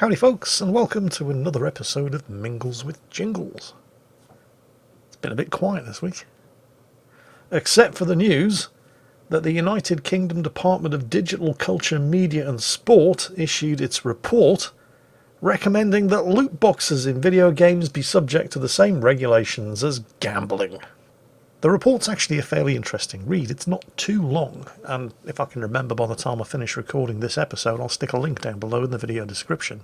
Howdy folks, and welcome to another episode of Mingles with Jingles. It's been a bit quiet this week. Except for the news that the United Kingdom Department of Digital Culture, Media and Sport issued its report recommending that loot boxes in video games be subject to the same regulations as gambling. The report's actually a fairly interesting read. It's not too long, and if I can remember by the time I finish recording this episode, I'll stick a link down below in the video description.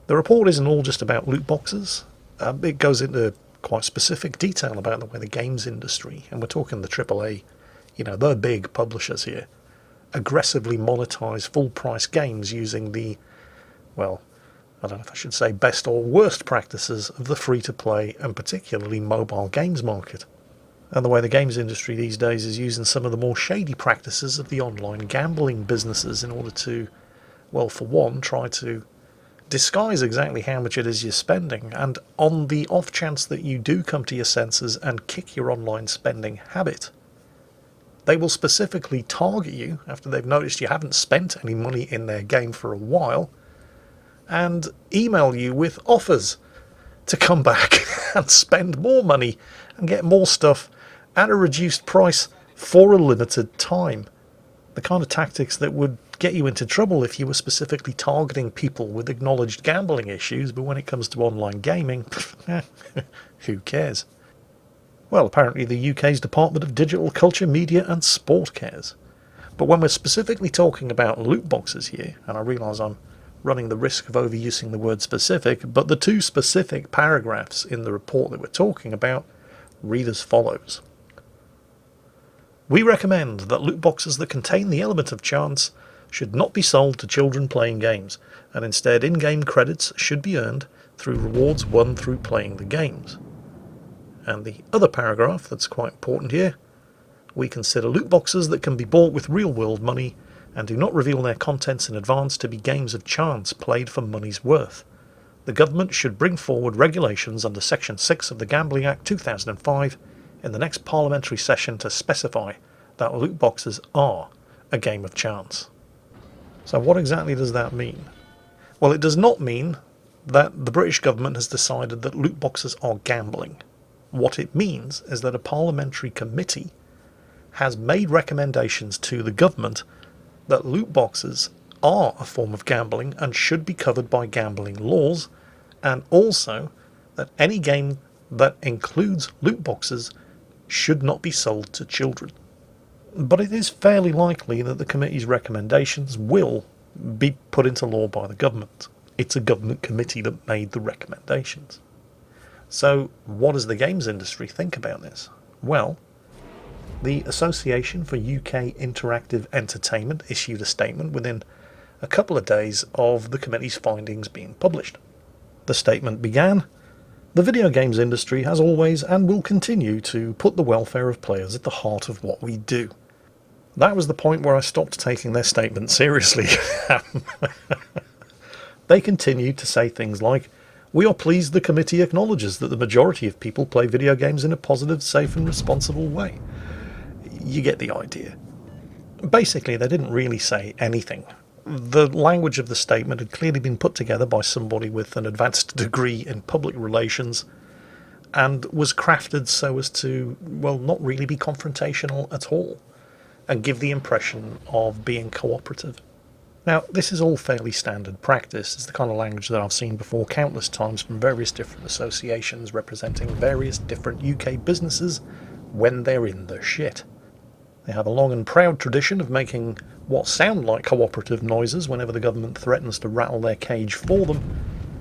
The report isn't all just about loot boxes. It goes into quite specific detail about the way the games industry, and we're talking the AAA, the big publishers here, aggressively monetize full-price games using the, well, I don't know if I should say best or worst practices of the free-to-play and particularly mobile games market. And the way the games industry these days is using some of the more shady practices of the online gambling businesses in order to, well, for one, try to disguise exactly how much it is you're spending, and on the off chance that you do come to your senses and kick your online spending habit, they will specifically target you after they've noticed you haven't spent any money in their game for a while, and email you with offers to come back and spend more money and get more stuff at a reduced price for a limited time. The kind of tactics that would get you into trouble if you were specifically targeting people with acknowledged gambling issues, but when it comes to online gaming, who cares? Well, apparently the UK's Department of Digital Culture, Media and Sport cares. But when we're specifically talking about loot boxes here, and I realise I'm running the risk of overusing the word specific, but the two specific paragraphs in the report that we're talking about read as follows. We recommend that loot boxes that contain the element of chance should not be sold to children playing games, and instead in-game credits should be earned through rewards won through playing the games. And the other paragraph that's quite important here, we consider loot boxes that can be bought with real-world money and do not reveal their contents in advance to be games of chance played for money's worth. The government should bring forward regulations under Section 6 of the Gambling Act 2005 in the next parliamentary session to specify that loot boxes are a game of chance. So what exactly does that mean? Well, it does not mean that the British government has decided that loot boxes are gambling. What it means is that a parliamentary committee has made recommendations to the government that loot boxes are a form of gambling and should be covered by gambling laws, and also that any game that includes loot boxes should not be sold to children. But it is fairly likely that the committee's recommendations will be put into law by the government. It's a government committee that made the recommendations. So what does the games industry think about this? Well, the Association for UK Interactive Entertainment issued a statement within a couple of days of the committee's findings being published. The statement began, "The video games industry has always and will continue to put the welfare of players at the heart of what we do." That was the point where I stopped taking their statement seriously. They continued to say things like, "We are pleased the committee acknowledges that the majority of people play video games in a positive, safe and responsible way." You get the idea. Basically, they didn't really say anything. The language of the statement had clearly been put together by somebody with an advanced degree in public relations and was crafted so as to, well, not really be confrontational at all and give the impression of being cooperative. Now, this is all fairly standard practice. It's the kind of language that I've seen before countless times from various different associations representing various different UK businesses when they're in the shit. They have a long and proud tradition of making what sound like cooperative noises whenever the government threatens to rattle their cage for them.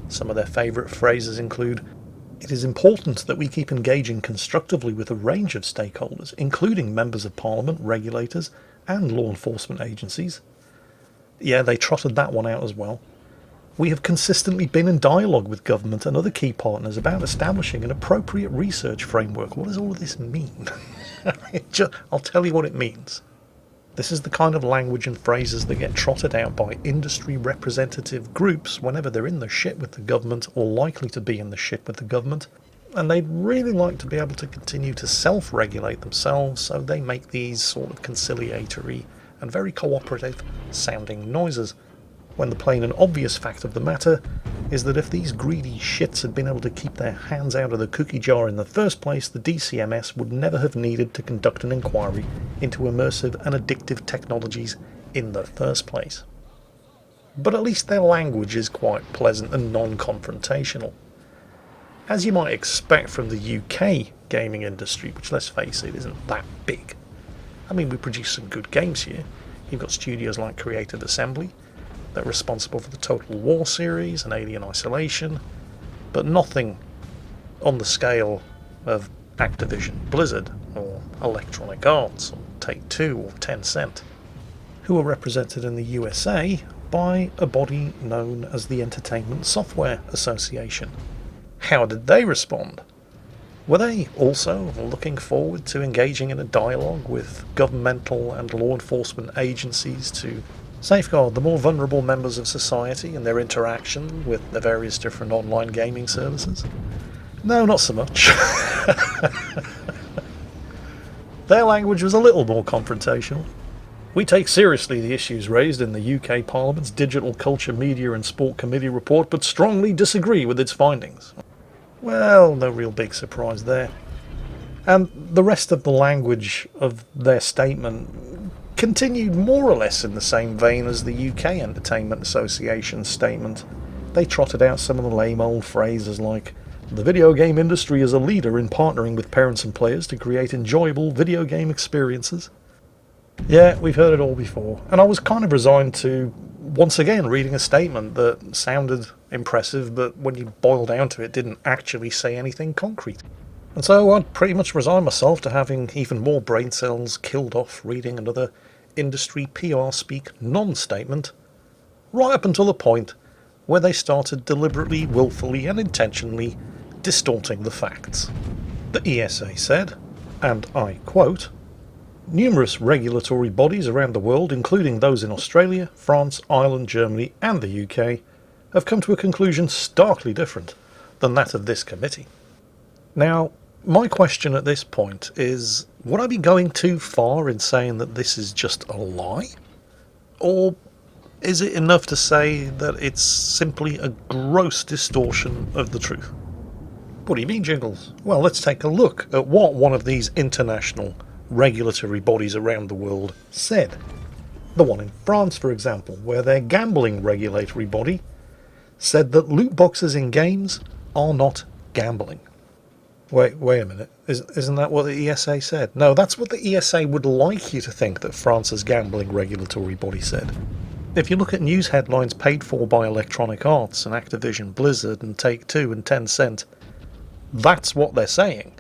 Some of their favourite phrases include, "It is important that we keep engaging constructively with a range of stakeholders, including members of Parliament, regulators and law enforcement agencies." Yeah, they trotted that one out as well. "We have consistently been in dialogue with government and other key partners about establishing an appropriate research framework." What does all of this mean? I'll tell you what it means. This is the kind of language and phrases that get trotted out by industry representative groups whenever they're in the shit with the government or likely to be in the shit with the government, and they'd really like to be able to continue to self-regulate themselves, so they make these sort of conciliatory and very cooperative sounding noises. when the plain and obvious fact of the matter is that if these greedy shits had been able to keep their hands out of the cookie jar in the first place, the DCMS would never have needed to conduct an inquiry into immersive and addictive technologies in the first place. But at least their language is quite pleasant and non-confrontational. As you might expect from the UK gaming industry, which, let's face it, isn't that big. I mean, we produce some good games here. You've got studios like Creative Assembly that are responsible for the Total War series and Alien Isolation, but nothing on the scale of Activision Blizzard or Electronic Arts or Take-Two or Tencent, who are represented in the USA by a body known as the Entertainment Software Association. How did they respond? Were they also looking forward to engaging in a dialogue with governmental and law enforcement agencies to safeguard the more vulnerable members of society and their interaction with the various different online gaming services? No, not so much. Their language was a little more confrontational. We take seriously the issues raised in the UK Parliament's Digital Culture, Media and Sport Committee report, but strongly disagree with its findings. Well, no real big surprise there. And the rest of the language of their statement continued more or less in the same vein as the UK Entertainment Association's statement. They trotted out some of the lame old phrases like, "The video game industry is a leader in partnering with parents and players to create enjoyable video game experiences." Yeah, we've heard it all before, and I was kind of resigned to, once again, reading a statement that sounded impressive, but when you boil down to it, didn't actually say anything concrete. And so I'd pretty much resigned myself to having even more brain cells killed off reading another industry PR speak non-statement, right up until the point where they started deliberately, willfully and intentionally distorting the facts. The ESA said, and I quote, "Numerous regulatory bodies around the world, including those in Australia, France, Ireland, Germany and the UK, have come to a conclusion starkly different than that of this committee." Now, my question at this point is, would I be going too far in saying that this is just a lie? Or is it enough to say that it's simply a gross distortion of the truth? What do you mean, Jingles? Well, let's take a look at what one of these international regulatory bodies around the world said. The one in France, for example, where their gambling regulatory body said that loot boxes in games are not gambling. Wait a minute. Isn't that what the ESA said? No, that's what the ESA would like you to think that France's gambling regulatory body said. If you look at news headlines paid for by Electronic Arts and Activision Blizzard and Take-Two and Tencent, that's what they're saying.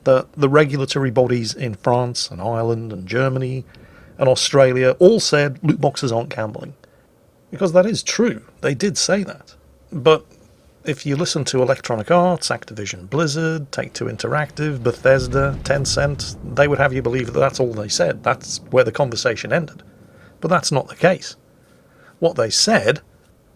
That the regulatory bodies in France and Ireland and Germany and Australia all said loot boxes aren't gambling. Because that is true. They did say that. But if you listen to Electronic Arts, Activision Blizzard, Take-Two Interactive, Bethesda, Tencent, they would have you believe that that's all they said. That's where the conversation ended. But that's not the case. What they said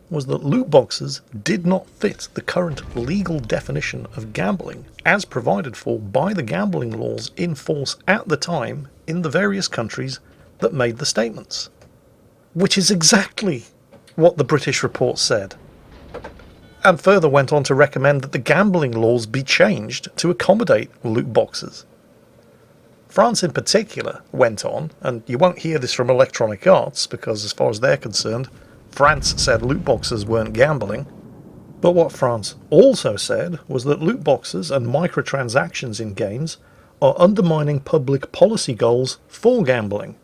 was that loot boxes did not fit the current legal definition of gambling as provided for by the gambling laws in force at the time in the various countries that made the statements. Which is exactly what the British report said. And further went on to recommend that the gambling laws be changed to accommodate loot boxes. France in particular went on, and you won't hear this from Electronic Arts because as far as they're concerned, France said loot boxes weren't gambling. But what France also said was that loot boxes and microtransactions in games are undermining public policy goals for gambling.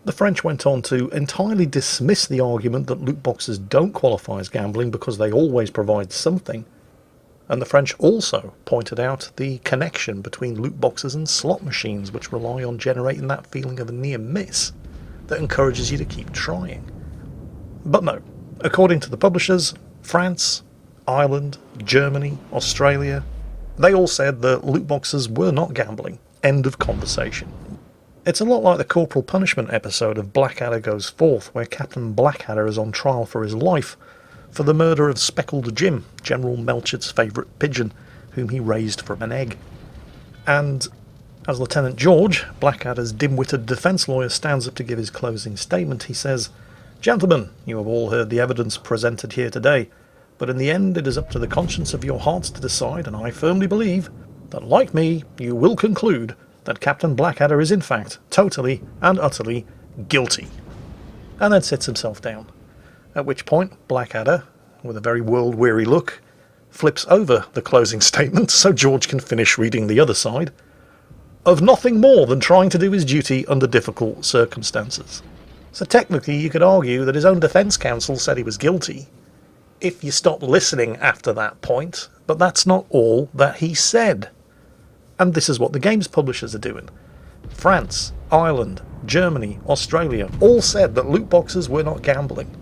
The French went on to entirely dismiss the argument that loot boxes don't qualify as gambling because they always provide something. And the French also pointed out the connection between loot boxes and slot machines, which rely on generating that feeling of a near miss that encourages you to keep trying. But no, according to the publishers, France, Ireland, Germany, Australia, they all said that loot boxes were not gambling. End of conversation. It's a lot like the Corporal Punishment episode of Blackadder Goes Forth, where Captain Blackadder is on trial for his life for the murder of Speckled Jim, General Melchort's favourite pigeon, whom he raised from an egg. And as Lieutenant George, Blackadder's dim-witted defence lawyer, stands up to give his closing statement, he says, Gentlemen, you have all heard the evidence presented here today, but in the end it is up to the conscience of your hearts to decide, and I firmly believe that, like me, you will conclude that Captain Blackadder is in fact totally and utterly guilty. And then sits himself down. At which point Blackadder, with a very world-weary look, flips over the closing statement so George can finish reading the other side, of nothing more than trying to do his duty under difficult circumstances. So technically you could argue that his own defence counsel said he was guilty if you stop listening after that point, but that's not all that he said. And this is what the games publishers are doing. France, Ireland, Germany, Australia all said that loot boxes were not gambling.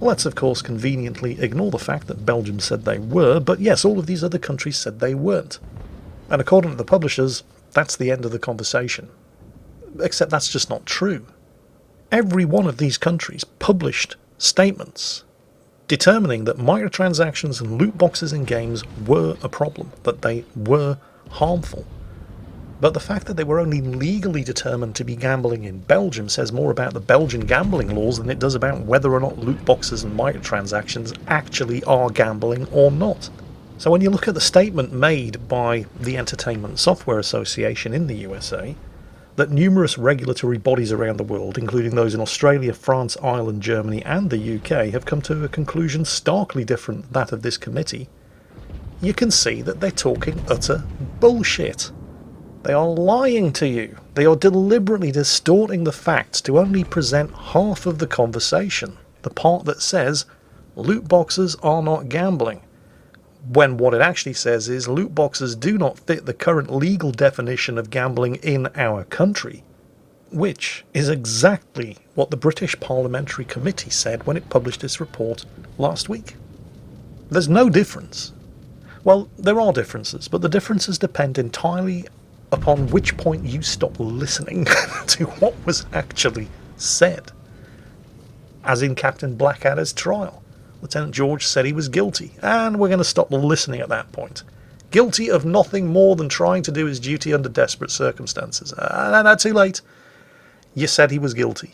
Let's of course conveniently ignore the fact that Belgium said they were, but yes, all of these other countries said they weren't. And according to the publishers, that's the end of the conversation. Except that's just not true. Every one of these countries published statements determining that microtransactions and loot boxes in games were a problem, that they were harmful. But the fact that they were only legally determined to be gambling in Belgium says more about the Belgian gambling laws than it does about whether or not loot boxes and microtransactions actually are gambling or not. So when you look at the statement made by the Entertainment Software Association in the USA, that numerous regulatory bodies around the world, including those in Australia, France, Ireland, Germany and the UK, have come to a conclusion starkly different than that of this committee, you can see that they're talking utter bullshit. They are lying to you. They are deliberately distorting the facts to only present half of the conversation, the part that says loot boxes are not gambling, when what it actually says is loot boxes do not fit the current legal definition of gambling in our country, which is exactly what the British Parliamentary Committee said when it published its report last week. There's no difference. Well, there are differences, but the differences depend entirely upon which point you stop listening to what was actually said. As in Captain Blackadder's trial. Lieutenant George said he was guilty, and we're going to stop listening at that point. Guilty of nothing more than trying to do his duty under desperate circumstances. No, too late. You said he was guilty.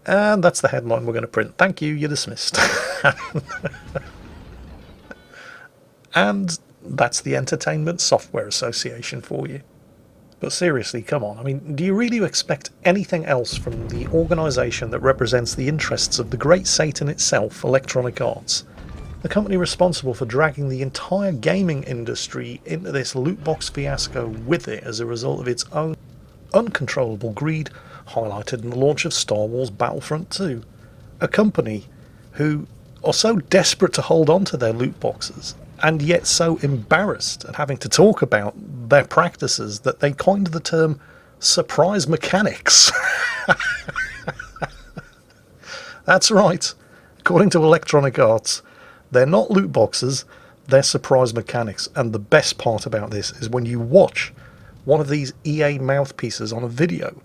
And that's the headline we're going to print. Thank you, you're dismissed. And that's the Entertainment Software Association for you. But seriously, come on, I mean, do you really expect anything else from the organisation that represents the interests of the great Satan itself, Electronic Arts? The company responsible for dragging the entire gaming industry into this loot box fiasco with it as a result of its own uncontrollable greed, highlighted in the launch of Star Wars Battlefront 2. A company who are so desperate to hold on to their loot boxes, and yet so embarrassed at having to talk about their practices that they coined the term surprise mechanics. That's right. According to Electronic Arts, they're not loot boxes, they're surprise mechanics. And the best part about this is when you watch one of these EA mouthpieces on a video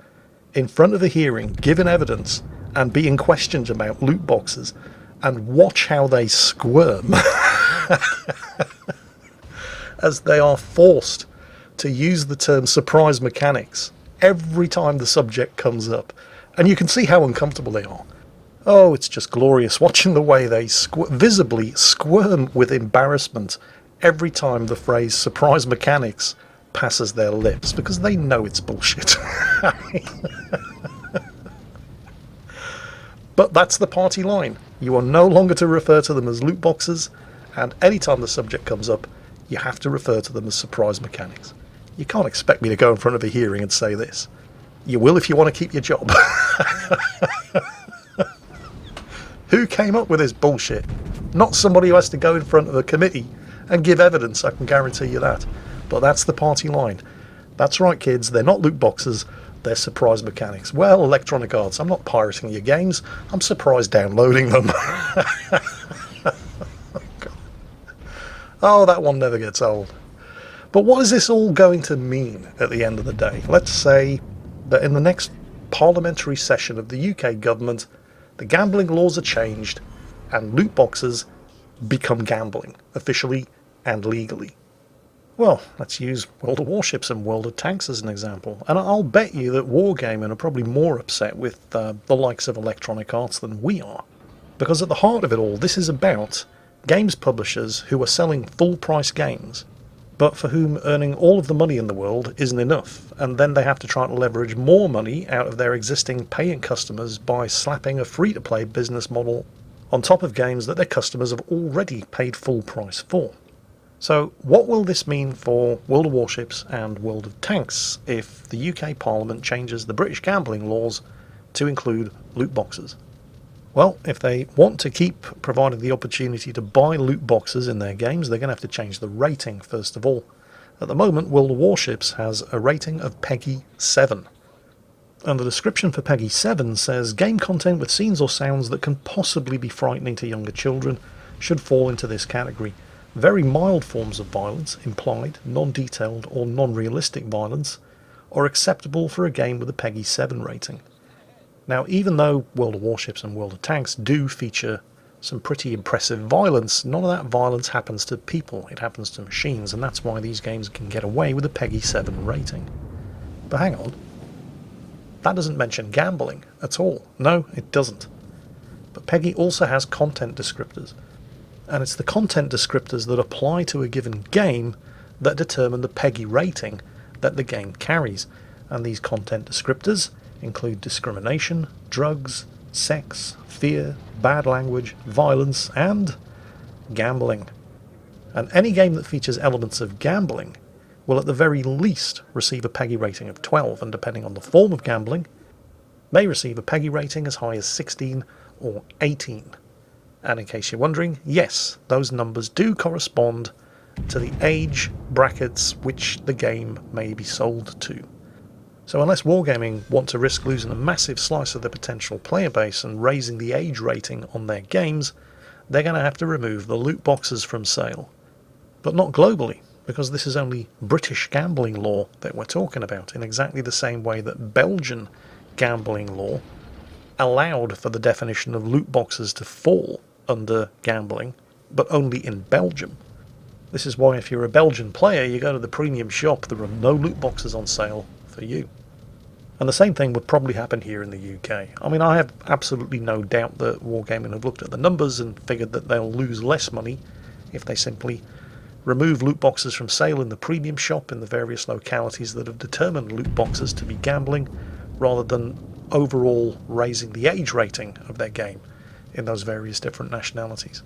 in front of a hearing, giving evidence and being questioned about loot boxes, and watch how they squirm as they are forced to use the term surprise mechanics every time the subject comes up. And you can see how uncomfortable they are. Oh, it's just glorious watching the way they visibly squirm with embarrassment every time the phrase surprise mechanics passes their lips, because they know it's bullshit. But that's the party line. You are no longer to refer to them as loot boxes, and anytime the subject comes up, you have to refer to them as surprise mechanics. You can't expect me to go in front of a hearing and say this. You will if you want to keep your job. Who came up with this bullshit? Not somebody who has to go in front of a committee and give evidence, I can guarantee you that. But that's the party line. That's right, kids, they're not loot boxes, they're surprise mechanics. Well, Electronic Arts, I'm not pirating your games, I'm surprise downloading them. Oh, that one never gets old. But what is this all going to mean at the end of the day? Let's say that in the next parliamentary session of the UK government, the gambling laws are changed and loot boxes become gambling, officially and legally. Well, let's use World of Warships and World of Tanks as an example. And I'll bet you that Wargaming are probably more upset with the likes of Electronic Arts than we are. Because at the heart of it all, this is about games publishers who are selling full-price games, but for whom earning all of the money in the world isn't enough, and then they have to try to leverage more money out of their existing paying customers by slapping a free-to-play business model on top of games that their customers have already paid full price for. So what will this mean for World of Warships and World of Tanks if the UK Parliament changes the British gambling laws to include loot boxes? Well, if they want to keep providing the opportunity to buy loot boxes in their games, they're going to have to change the rating first of all. At the moment, World of Warships has a rating of PEGI 7. And the description for PEGI 7 says, game content with scenes or sounds that can possibly be frightening to younger children should fall into this category. Very mild forms of violence, implied, non-detailed or non-realistic violence, are acceptable for a game with a PEGI 7 rating. Now, even though World of Warships and World of Tanks do feature some pretty impressive violence, none of that violence happens to people, it happens to machines, and that's why these games can get away with a PEGI 7 rating. But hang on, that doesn't mention gambling at all. No, it doesn't. But PEGI also has content descriptors, and it's the content descriptors that apply to a given game that determine the PEGI rating that the game carries, and these content descriptors include discrimination, drugs, sex, fear, bad language, violence, and gambling. And any game that features elements of gambling will at the very least receive a PEGI rating of 12, and depending on the form of gambling, may receive a PEGI rating as high as 16 or 18. And in case you're wondering, yes, those numbers do correspond to the age brackets which the game may be sold to. So unless Wargaming want to risk losing a massive slice of their potential player base and raising the age rating on their games, they're going to have to remove the loot boxes from sale. But not globally, because this is only British gambling law that we're talking about, in exactly the same way that Belgian gambling law allowed for the definition of loot boxes to fall under gambling, but only in Belgium. This is why if you're a Belgian player, you go to the premium shop, there are no loot boxes on sale for you. And the same thing would probably happen here in the UK. I mean, I have absolutely no doubt that Wargaming have looked at the numbers and figured that they'll lose less money if they simply remove loot boxes from sale in the premium shop in the various localities that have determined loot boxes to be gambling, rather than overall raising the age rating of their game in those various different nationalities.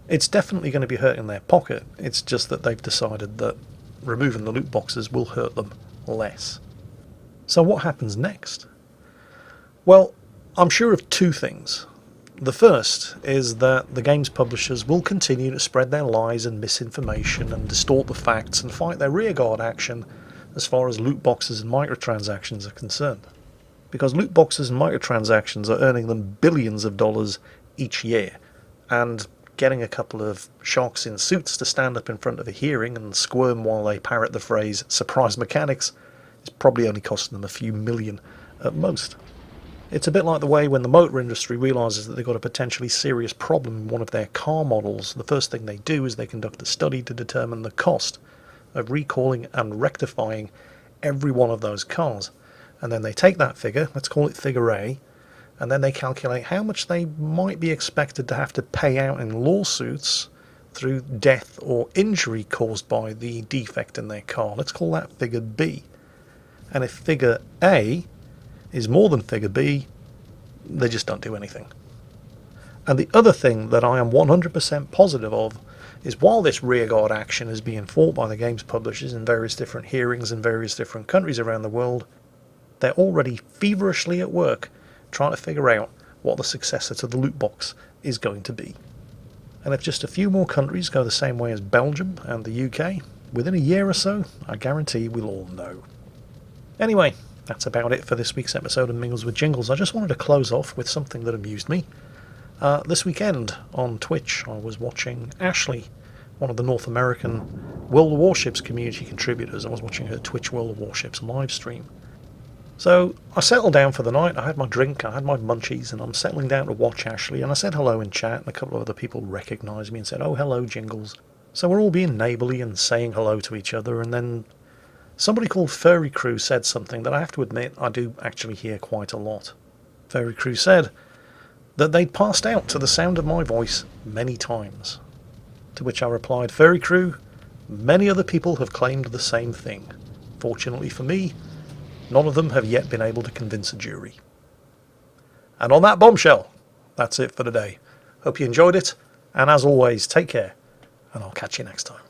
It's definitely going to be hurting their pocket. It's just that they've decided that removing the loot boxes will hurt them less. So what happens next? Well, I'm sure of two things. The first is that the games publishers will continue to spread their lies and misinformation and distort the facts and fight their rearguard action as far as loot boxes and microtransactions are concerned. Because loot boxes and microtransactions are earning them billions of dollars each year, and getting a couple of sharks in suits to stand up in front of a hearing and squirm while they parrot the phrase "surprise mechanics" is probably only costing them a few million at most. It's a bit like the way when the motor industry realises that they've got a potentially serious problem in one of their car models, the first thing they do is they conduct a study to determine the cost of recalling and rectifying every one of those cars. And then they take that figure, let's call it figure A, and then they calculate how much they might be expected to have to pay out in lawsuits through death or injury caused by the defect in their car. Let's call that figure B. And if figure A is more than figure B, they just don't do anything. And the other thing that I am 100% positive of is while this rearguard action is being fought by the games publishers in various different hearings in various different countries around the world, they're already feverishly at work trying to figure out what the successor to the loot box is going to be. And if just a few more countries go the same way as Belgium and the UK, within a year or so, I guarantee we'll all know. Anyway, that's about it for this week's episode of Mingles with Jingles. I just wanted to close off with something that amused me. This weekend on Twitch, I was watching Ashley, one of the North American World of Warships community contributors. I was watching her Twitch World of Warships live stream. So I settled down for the night, I had my drink, I had my munchies, and I'm settling down to watch Ashley, and I said hello in chat, and a couple of other people recognised me and said, "Oh, hello, Jingles." So we're all being neighbourly and saying hello to each other, and then somebody called Furry Crew said something that I have to admit I do actually hear quite a lot. Furry Crew said, that they'd passed out to the sound of my voice many times. To which I replied, "Fairy crew, many other people have claimed the same thing. Fortunately for me, none of them have yet been able to convince a jury." And on that bombshell, that's it for today. Hope you enjoyed it, and as always, take care, and I'll catch you next time.